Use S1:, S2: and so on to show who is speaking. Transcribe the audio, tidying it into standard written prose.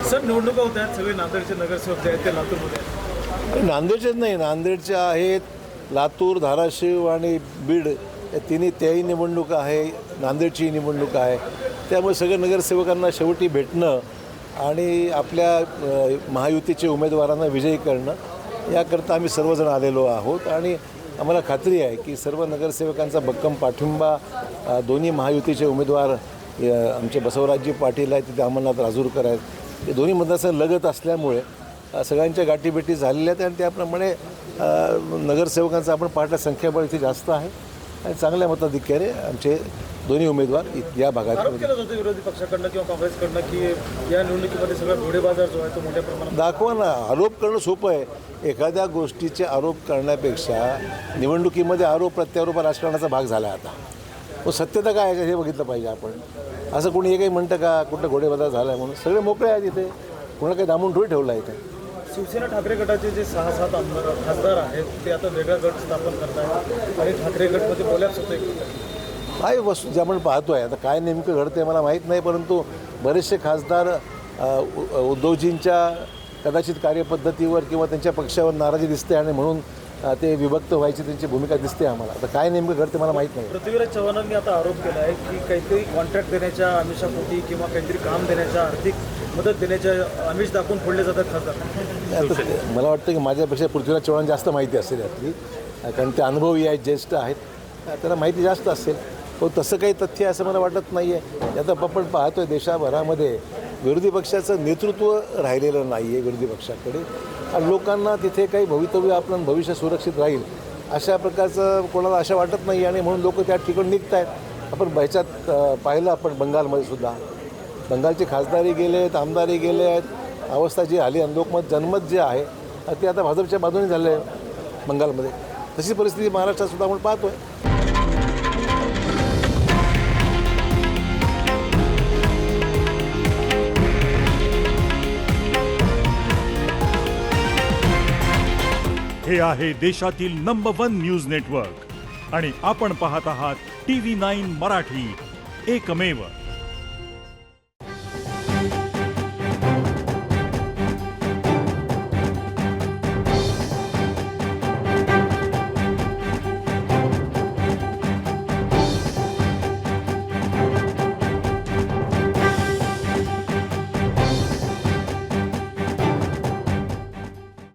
S1: Sir निवडणुका होत आहेत, सगळे नांदेडचे नगरसेवक जे आहेत ते लातूरमध्ये आहेत.
S2: नांदेडचेच नाही, नांदेडचे आहेत, लातूर, धाराशिव आणि बीड या त्याही निवडणूक आहे, नांदेडची निवडणूक आहे. त्यामुळे सगळ्या नगरसेवकांना शेवटी भेटणं आणि आपल्या महायुतीचे उमेदवारांना विजयी करणं याकरता आम्ही सर्वजण आलेलो आहोत. आणि आम्हाला खात्री आहे की सर्व नगरसेवकांचा भक्कम पाठिंबा दोन्ही महायुतीचे उमेदवार आमचे बसवराजजी पाटील आहेत, तिथे अमरनाथ राजूरकर आहेत, ते दोन्ही मतदारसंघ लगत असल्यामुळे सगळ्यांच्या गाठीभेटी झालेल्या आहेत आणि त्याप्रमाणे नगरसेवकांचा आपण पाहता संख्याबळ इथे जास्त आहे आणि चांगल्या मताधिक्याने आमचे दोन्ही उमेदवार या भागात.
S1: आरोप केला जातो विरोधी पक्षाकडनं किंवा काँग्रेसकडनं की या निवडणुकीमध्ये सगळा घोडे बाजार जो आहे तो मोठ्या प्रमाणात
S2: दाखवा ना. आरोप करणं सोपं आहे. एखाद्या गोष्टीचे आरोप करण्यापेक्षा निवडणुकीमध्ये आरोप प्रत्यारोप राजकारणाचा भाग झाला आहे आता. मग सत्यता काय आहे हे बघितलं पाहिजे आपण. असं कोणी हे काही म्हणतं का कुठं घोडेबाजार झाला आहे म्हणून? सगळे मोकळे आहेत इथे, कोणाला काही दामून थोडी ठेवलं आहे इथे.
S1: शिवसेना ठाकरे गटाचे जे 6-7 खासदार आहेत ते आता वेगळा गट स्थापन करत आहेत आणि ठाकरे गटमध्ये कोलॅप्स होतोय.
S2: काय वस्तू जे आपण पाहतो आहे आता, काय नेमकं घडतं मला माहीत नाही, परंतु बरेचसे खासदार उद्धवजींच्या कदाचित कार्यपद्धतीवर किंवा त्यांच्या पक्षावर नाराजी दिसते आणि म्हणून ते विभक्त व्हायची त्यांची भूमिका दिसते आम्हाला. आता काय नेमकं घडते मला माहीत नाही.
S1: पृथ्वीराज चव्हाणांनी आता आरोप केला आहे की काहीतरी कॉन्ट्रॅक्ट देण्याच्या आमिषापोटी किंवा काहीतरी काम देण्याच्या, आर्थिक मदत देण्याच्या आमिष दाखवून फोडले जातात खासदार.
S2: आता मला वाटतं की माझ्यापेक्षा पृथ्वीराज चव्हाण जास्त माहिती असेल यातली, कारण ते अनुभवी आहेत, ज्येष्ठ आहेत, त्यांना माहिती जास्त असेल. पण तसं काही तथ्य असं मला वाटत नाही आहे. आता आपण पाहतो आहे देशाभरामध्ये विरोधी पक्षाचं नेतृत्व राहिलेलं नाही आहे विरोधी पक्षाकडे. आणि लोकांना तिथे काही भवितव्य आपलं भविष्य सुरक्षित राहील अशा प्रकारचं कोणाला आशा वाटत नाही आणि म्हणून लोक त्या ठिकाणी निघत आहेत. आपण ह्याच्यात पाहिलं आपण बंगालमध्ये सुद्धा बंगालचे खासदारी गेले आहेत, आमदारी गेले आहेत. अवस्था जी आली आणि लोकमत जनमत जे आहे ते आता भाजपच्या बाजूने झालं आहे बंगालमध्ये. तशी परिस्थिती महाराष्ट्रात सुद्धा आपण पाहतो आहे.
S3: हे आहे देशातील नंबर 1 न्यूज नेटवर्क आणि आपण पाहत आहात TV9 मराठी, एकमेव.